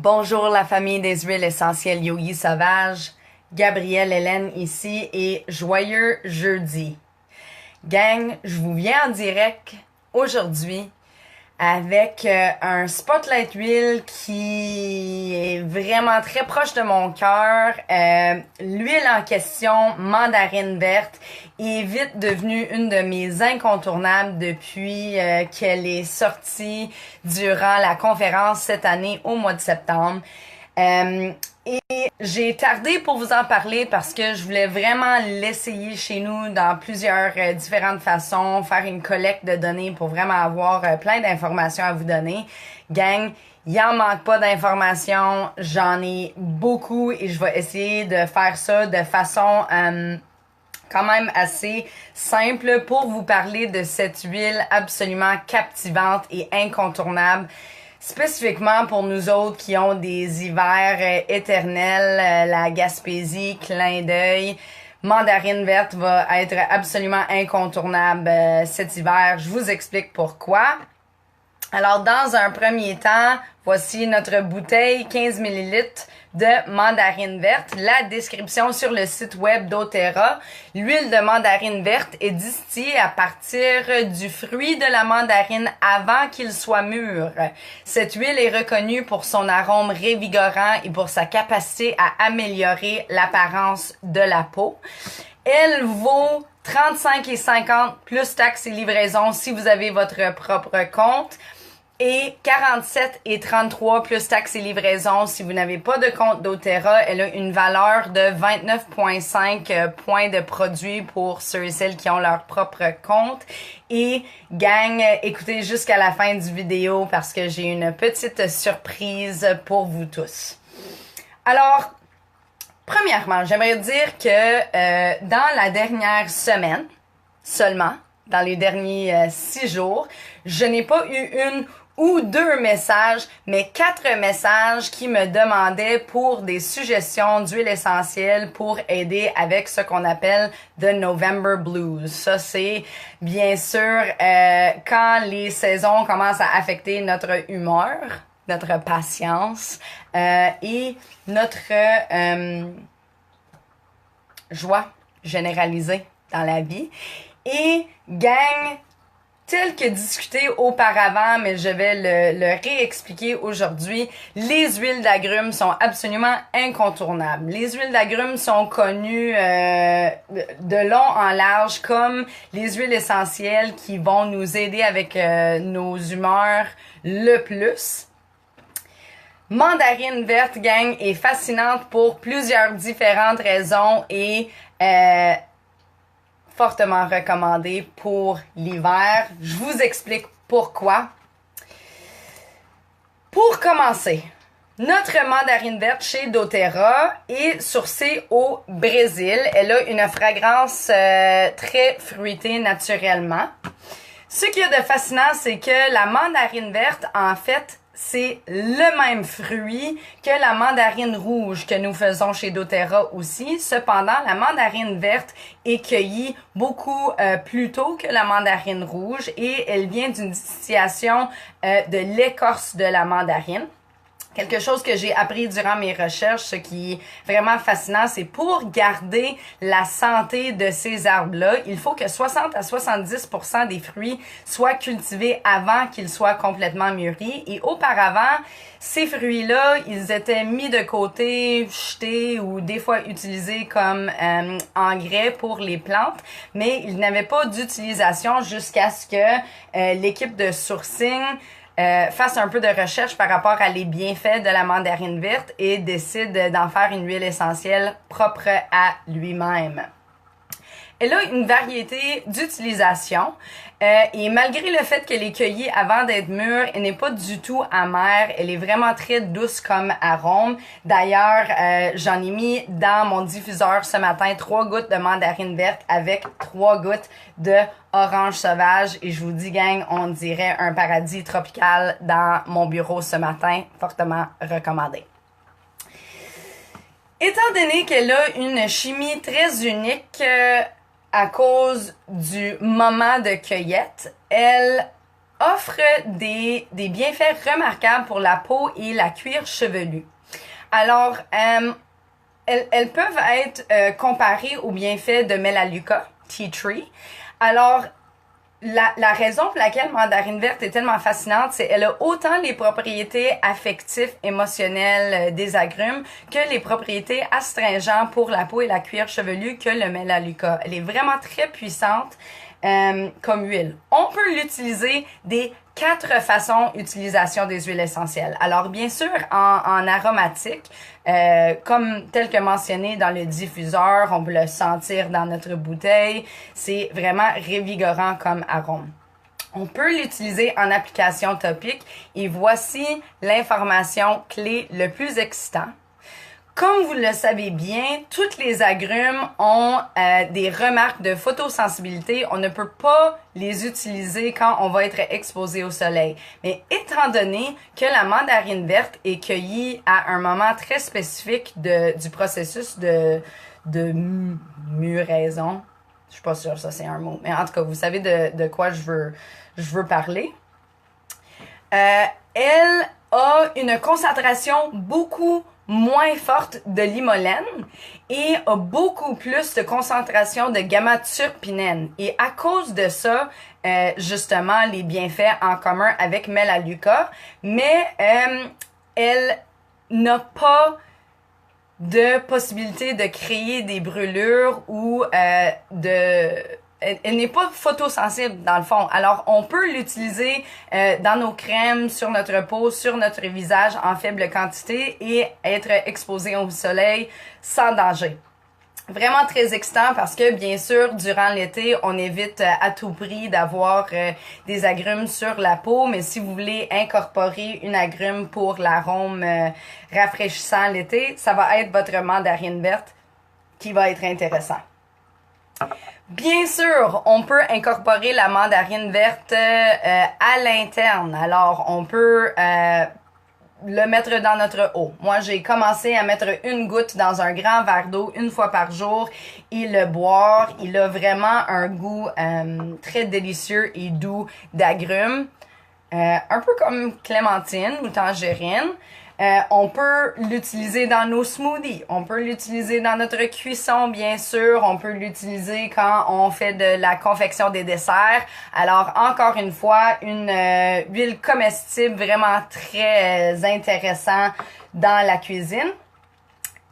Bonjour la famille des huiles essentielles Yogi Sauvage, Gabrielle Hélène ici et joyeux jeudi. Gang, je vous viens en direct aujourd'hui avec un spotlight huile qui est vraiment très proche de mon cœur. L'huile en question, mandarine verte, est vite devenue une de mes incontournables depuis qu'elle est sortie durant la conférence cette année au mois de septembre. Et j'ai tardé pour vous en parler parce que je voulais vraiment l'essayer chez nous dans plusieurs différentes façons, faire une collecte de données pour vraiment avoir plein d'informations à vous donner. Gang, il en manque pas d'informations, j'en ai beaucoup et je vais essayer de faire ça de façon quand même assez simple pour vous parler de cette huile absolument captivante et incontournable. Spécifiquement pour nous autres qui ont des hivers éternels, la Gaspésie, clin d'œil, mandarine verte va être absolument incontournable cet hiver. Je vous explique pourquoi. Alors, dans un premier temps, voici notre bouteille 15 ml de mandarine verte. La description sur le site web d'Oterra. L'huile de mandarine verte est distillée à partir du fruit de la mandarine avant qu'il soit mûr. Cette huile est reconnue pour son arôme révigorant et pour sa capacité à améliorer l'apparence de la peau. Elle vaut 35,50 plus taxes et livraison si vous avez votre propre compte. Et 47,33 plus taxes et livraison si vous n'avez pas de compte d'Oterra. Elle a une valeur de 29,5 points de produit pour ceux et celles qui ont leur propre compte. Et gang, écoutez jusqu'à la fin du vidéo parce que j'ai une petite surprise pour vous tous. Alors, premièrement, j'aimerais dire que dans la dernière semaine seulement, dans les derniers 6 jours, je n'ai pas eu une ou 2 messages, mais 4 messages qui me demandaient pour des suggestions d'huile essentielle pour aider avec ce qu'on appelle The November Blues. Ça, c'est bien sûr quand les saisons commencent à affecter notre humeur, notre patience et notre joie généralisée dans la vie. Et gang, tel que discuté auparavant, mais je vais le réexpliquer aujourd'hui, les huiles d'agrumes sont absolument incontournables. Les huiles d'agrumes sont connues de long en large comme les huiles essentielles qui vont nous aider avec nos humeurs le plus. Mandarine verte, gang, est fascinante pour plusieurs différentes raisons et fortement recommandé pour l'hiver. Je vous explique pourquoi. Pour commencer, notre mandarine verte chez doTERRA est sourcée au Brésil. Elle a une fragrance très fruitée naturellement. Ce qu'il y a de fascinant, c'est que la mandarine verte, en fait, c'est le même fruit que la mandarine rouge que nous faisons chez doTERRA aussi. Cependant, la mandarine verte est cueillie beaucoup plus tôt que la mandarine rouge et elle vient d'une distillation de l'écorce de la mandarine. Quelque chose que j'ai appris durant mes recherches, ce qui est vraiment fascinant, c'est pour garder la santé de ces arbres-là, il faut que 60 à 70% des fruits soient cultivés avant qu'ils soient complètement mûris. Et auparavant, ces fruits-là, ils étaient mis de côté, jetés ou des fois utilisés comme engrais pour les plantes, mais ils n'avaient pas d'utilisation jusqu'à ce que l'équipe de sourcing fasse un peu de recherche par rapport à les bienfaits de la mandarine verte et décide d'en faire une huile essentielle propre à lui-même. Elle a une variété d'utilisation et malgré le fait qu'elle est cueillie avant d'être mûre, elle n'est pas du tout amère. Elle est vraiment très douce comme arôme. D'ailleurs, j'en ai mis dans mon diffuseur ce matin 3 gouttes de mandarine verte avec 3 gouttes de orange sauvage. Et je vous dis, gang, on dirait un paradis tropical dans mon bureau ce matin. Fortement recommandé. Étant donné qu'elle a une chimie très unique, à cause du moment de cueillette, elle offre des bienfaits remarquables pour la peau et la cuir chevelu. Alors, elles peuvent être comparées aux bienfaits de Melaleuca, Tea Tree. Alors, la raison pour laquelle mandarine verte est tellement fascinante, c'est qu'elle a autant les propriétés affectives, émotionnelles des agrumes que les propriétés astringentes pour la peau et la cuir chevelu que le Melaleuca. Elle est vraiment très puissante comme huile. On peut l'utiliser des 4 façons d'utilisation des huiles essentielles. Alors, bien sûr, en aromatique, comme tel que mentionné dans le diffuseur, on peut le sentir dans notre bouteille. C'est vraiment revigorant comme arôme. On peut l'utiliser en application topique et voici l'information clé le plus excitant. Comme vous le savez bien, toutes les agrumes ont des remarques de photosensibilité. On ne peut pas les utiliser quand on va être exposé au soleil. Mais étant donné que la mandarine verte est cueillie à un moment très spécifique du processus de mûraison, je suis pas sûre ça c'est un mot, mais en tout cas, vous savez de quoi je veux parler. Elle a une concentration beaucoup moins forte de limolène et a beaucoup plus de concentration de gamma-turpinène. Et à cause de ça, justement, les bienfaits en commun avec Melaleuca, mais elle n'a pas de possibilité de créer des brûlures ou elle n'est pas photosensible dans le fond. Alors, on peut l'utiliser dans nos crèmes, sur notre peau, sur notre visage en faible quantité et être exposé au soleil sans danger. Vraiment très excitant parce que, bien sûr, durant l'été, on évite à tout prix d'avoir des agrumes sur la peau, mais si vous voulez incorporer une agrume pour l'arôme rafraîchissant l'été, ça va être votre mandarine verte qui va être intéressant. Bien sûr, on peut incorporer la mandarine verte à l'interne. Alors, on peut le mettre dans notre eau. Moi, j'ai commencé à mettre une goutte dans un grand verre d'eau une fois par jour et le boire. Il a vraiment un goût très délicieux et doux d'agrumes. Un peu comme clémentine ou tangerine. On peut l'utiliser dans nos smoothies, on peut l'utiliser dans notre cuisson, bien sûr, on peut l'utiliser quand on fait de la confection des desserts. Alors, encore une fois, une huile comestible vraiment très intéressant dans la cuisine.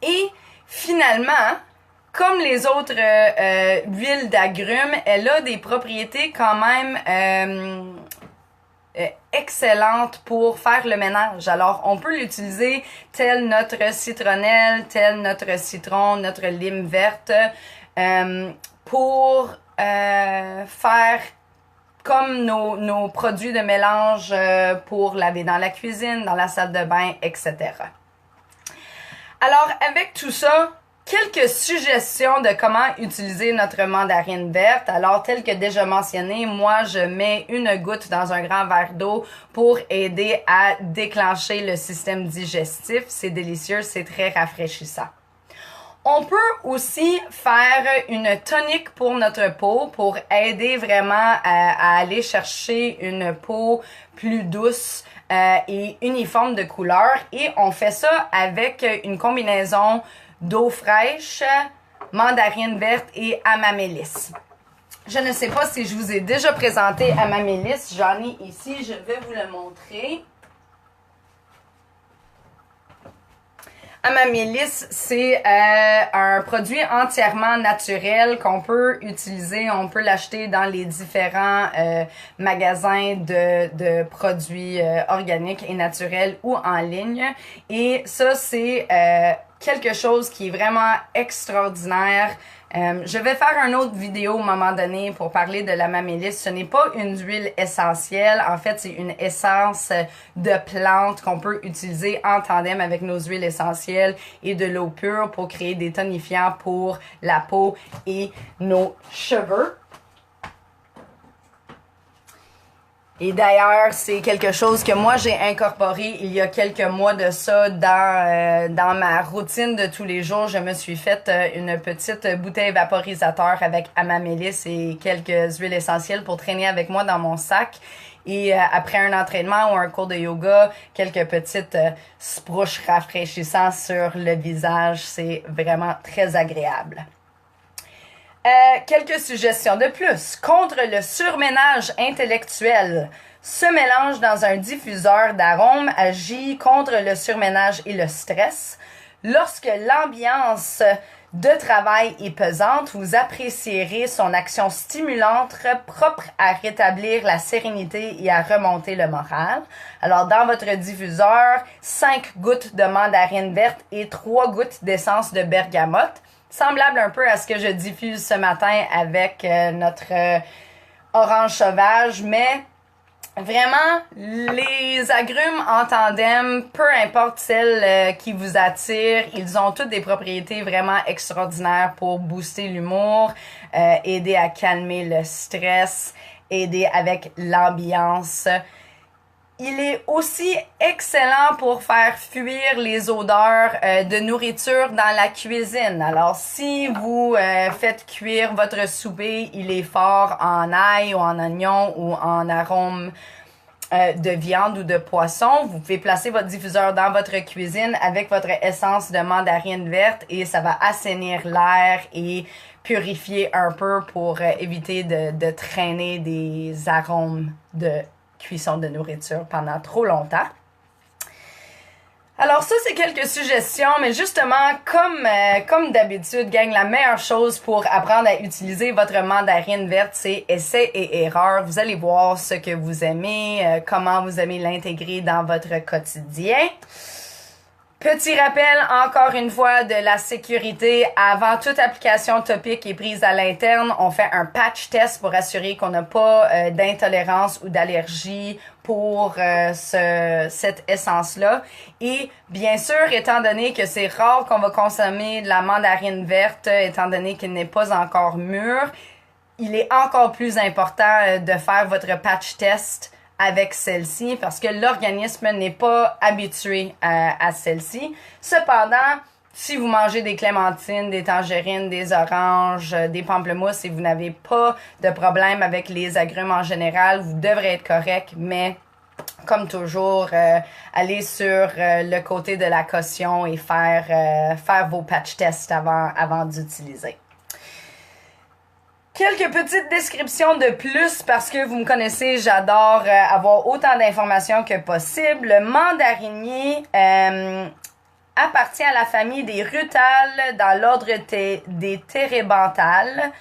Et finalement, comme les autres huiles d'agrumes, elle a des propriétés quand même excellente pour faire le ménage. Alors, on peut l'utiliser tel notre citronnelle, tel notre citron, notre lime verte pour faire comme nos produits de mélange pour laver dans la cuisine, dans la salle de bain, etc. Alors, avec tout ça, quelques suggestions de comment utiliser notre mandarine verte. Alors, tel que déjà mentionné, moi, je mets une goutte dans un grand verre d'eau pour aider à déclencher le système digestif. C'est délicieux, c'est très rafraîchissant. On peut aussi faire une tonique pour notre peau pour aider vraiment à aller chercher une peau plus douce et uniforme de couleur. Et on fait ça avec une combinaison d'eau fraîche, mandarine verte et amamélis. Je ne sais pas si je vous ai déjà présenté amamélis. J'en ai ici, je vais vous le montrer. Amamélis, c'est un produit entièrement naturel qu'on peut utiliser. On peut l'acheter dans les différents magasins de produits organiques et naturels ou en ligne. Et ça, c'est quelque chose qui est vraiment extraordinaire. Je vais faire une autre vidéo à un moment donné pour parler de l'amamélis. Ce n'est pas une huile essentielle. En fait, c'est une essence de plante qu'on peut utiliser en tandem avec nos huiles essentielles et de l'eau pure pour créer des tonifiants pour la peau et nos cheveux. Et d'ailleurs, c'est quelque chose que moi j'ai incorporé il y a quelques mois de ça dans ma routine de tous les jours. Je me suis faite une petite bouteille vaporisateur avec amamélis et quelques huiles essentielles pour traîner avec moi dans mon sac. Et après un entraînement ou un cours de yoga, quelques petites sprouches rafraîchissantes sur le visage, c'est vraiment très agréable. Quelques suggestions de plus. Contre le surménage intellectuel, ce mélange dans un diffuseur d'arômes agit contre le surménage et le stress. Lorsque l'ambiance de travail est pesante, vous apprécierez son action stimulante propre à rétablir la sérénité et à remonter le moral. Alors, dans votre diffuseur, 5 gouttes de mandarine verte et 3 gouttes d'essence de bergamote. Semblable un peu à ce que je diffuse ce matin avec notre orange sauvage, mais vraiment, les agrumes en tandem, peu importe celle qui vous attire, ils ont toutes des propriétés vraiment extraordinaires pour booster l'humour, aider à calmer le stress, aider avec l'ambiance. Il est aussi excellent pour faire fuir les odeurs de nourriture dans la cuisine. Alors, si vous faites cuire votre souper, il est fort en ail ou en oignon ou en arôme de viande ou de poisson, vous pouvez placer votre diffuseur dans votre cuisine avec votre essence de mandarine verte et ça va assainir l'air et purifier un peu pour éviter de traîner des arômes de cuisson de nourriture pendant trop longtemps. Alors ça, c'est quelques suggestions, mais justement, comme d'habitude, gang, la meilleure chose pour apprendre à utiliser votre mandarine verte, c'est essai et erreur. Vous allez voir ce que vous aimez, comment vous aimez l'intégrer dans votre quotidien. Petit rappel, encore une fois, de la sécurité. Avant toute application topique est prise à l'interne, on fait un patch test pour assurer qu'on n'a pas d'intolérance ou d'allergie pour cette essence-là. Et bien sûr, étant donné que c'est rare qu'on va consommer de la mandarine verte, étant donné qu'elle n'est pas encore mûre, il est encore plus important de faire votre patch test avec celle-ci parce que l'organisme n'est pas habitué à celle-ci. Cependant, si vous mangez des clémentines, des tangerines, des oranges, des pamplemousses et vous n'avez pas de problème avec les agrumes en général, vous devrez être correct, mais comme toujours, allez sur le côté de la caution et faire vos patch tests avant d'utiliser. Quelques petites descriptions de plus parce que vous me connaissez, j'adore avoir autant d'informations que possible. Le mandarinier appartient à la famille des rutales dans l'ordre des térébenthales.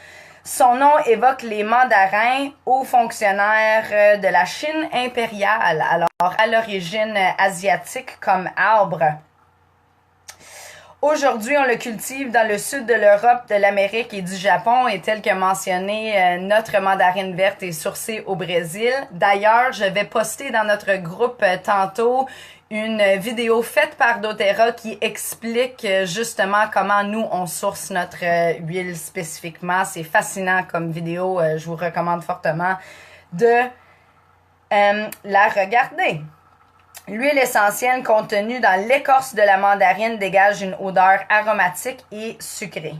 Son nom évoque les mandarins, hauts fonctionnaires de la Chine impériale, alors à l'origine asiatique comme arbre. Aujourd'hui, on le cultive dans le sud de l'Europe, de l'Amérique et du Japon et tel que mentionné, notre mandarine verte est sourcée au Brésil. D'ailleurs, je vais poster dans notre groupe tantôt une vidéo faite par doTERRA qui explique justement comment nous, on source notre huile spécifiquement. C'est fascinant comme vidéo, je vous recommande fortement de la regarder. L'huile essentielle contenue dans l'écorce de la mandarine dégage une odeur aromatique et sucrée.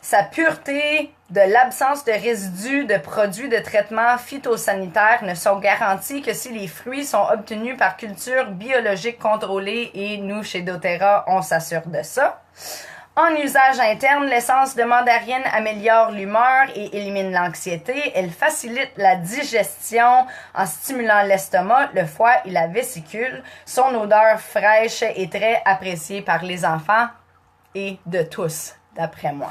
Sa pureté de l'absence de résidus de produits de traitement phytosanitaire ne sont garanties que si les fruits sont obtenus par culture biologique contrôlée et nous, chez doTERRA, on s'assure de ça. En usage interne, l'essence de mandarine améliore l'humeur et élimine l'anxiété. Elle facilite la digestion en stimulant l'estomac, le foie et la vésicule. Son odeur fraîche est très appréciée par les enfants et de tous, d'après moi.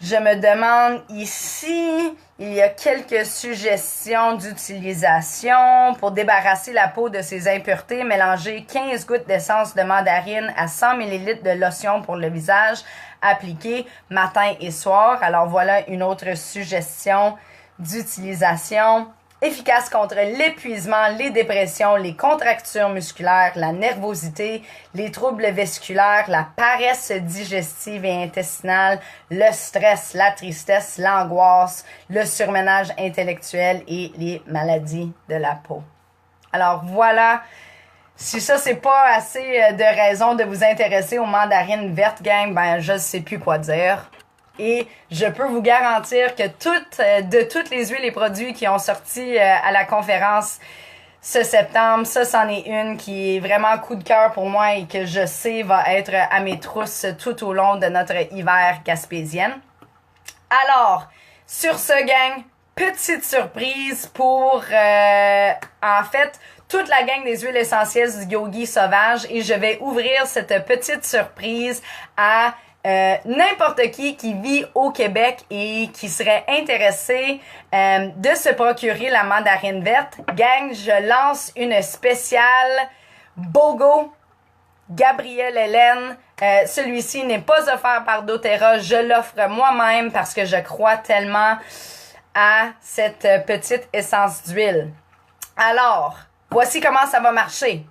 Je me demande ici, il y a quelques suggestions d'utilisation. Pour débarrasser la peau de ses impuretés, mélangez 15 gouttes d'essence de mandarine à 100 ml de lotion pour le visage, appliqué matin et soir. Alors voilà une autre suggestion d'utilisation. Efficace contre l'épuisement, les dépressions, les contractures musculaires, la nervosité, les troubles vésiculaires, la paresse digestive et intestinale, le stress, la tristesse, l'angoisse, le surménage intellectuel et les maladies de la peau. Alors voilà, si ça c'est pas assez de raison de vous intéresser aux mandarines vertes, gang, ben je sais plus quoi dire. et je peux vous garantir que de toutes les huiles et produits qui ont sorti à la conférence ce septembre, ça, c'en est une qui est vraiment coup de cœur pour moi et que je sais va être à mes trousses tout au long de notre hiver gaspésien. Alors, sur ce, gang, petite surprise pour, en fait, toute la gang des huiles essentielles du Yogi Sauvage et je vais ouvrir cette petite surprise à n'importe qui vit au Québec et qui serait intéressé de se procurer la mandarine verte. Gang, je lance une spéciale BOGO Gabrielle Hélène. Celui-ci n'est pas offert par doTERRA. Je l'offre moi-même parce que je crois tellement à cette petite essence d'huile. Alors, voici comment ça va marcher.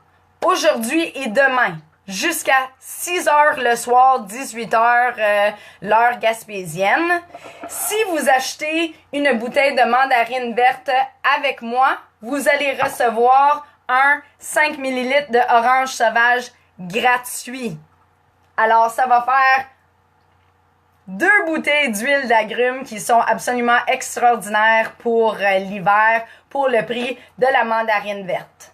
Aujourd'hui et demain, jusqu'à 6h le soir, 18h, l'heure gaspésienne. Si vous achetez une bouteille de mandarine verte avec moi, vous allez recevoir un 5 ml de orange sauvage gratuit. Alors, ça va faire 2 bouteilles d'huile d'agrumes qui sont absolument extraordinaires pour l'hiver, pour le prix de la mandarine verte.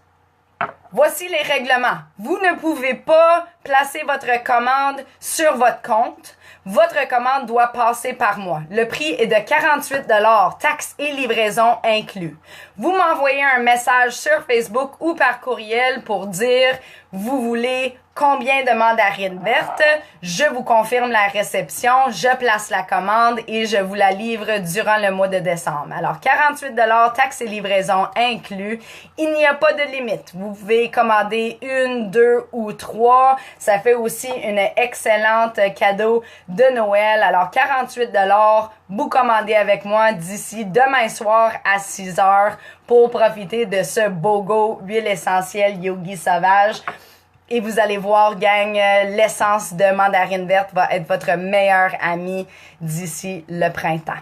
Voici les règlements. Vous ne pouvez pas placer votre commande sur votre compte. Votre commande doit passer par moi. Le prix est de 48 $, taxes et livraison inclus. Vous m'envoyez un message sur Facebook ou par courriel pour dire vous voulez combien de mandarines vertes. Je vous confirme la réception, je place la commande et je vous la livre durant le mois de décembre. Alors, 48 $, taxes et livraison inclus. Il n'y a pas de limite. Vous pouvez commander 1, 2 ou 3. Ça fait aussi une excellente cadeau de Noël. Alors, 48 $, vous commandez avec moi d'ici demain soir à 6h pour profiter de ce BOGO huile essentielle Yogi Sauvage. Et vous allez voir, gang, l'essence de mandarine verte va être votre meilleure amie d'ici le printemps.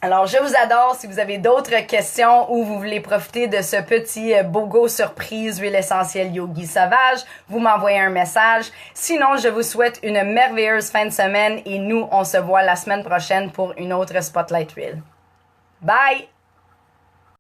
Alors, je vous adore. Si vous avez d'autres questions ou vous voulez profiter de ce petit BOGO surprise huile essentielle Yogi Sauvage, vous m'envoyez un message. Sinon, je vous souhaite une merveilleuse fin de semaine et nous, on se voit la semaine prochaine pour une autre Spotlight Reel. Bye!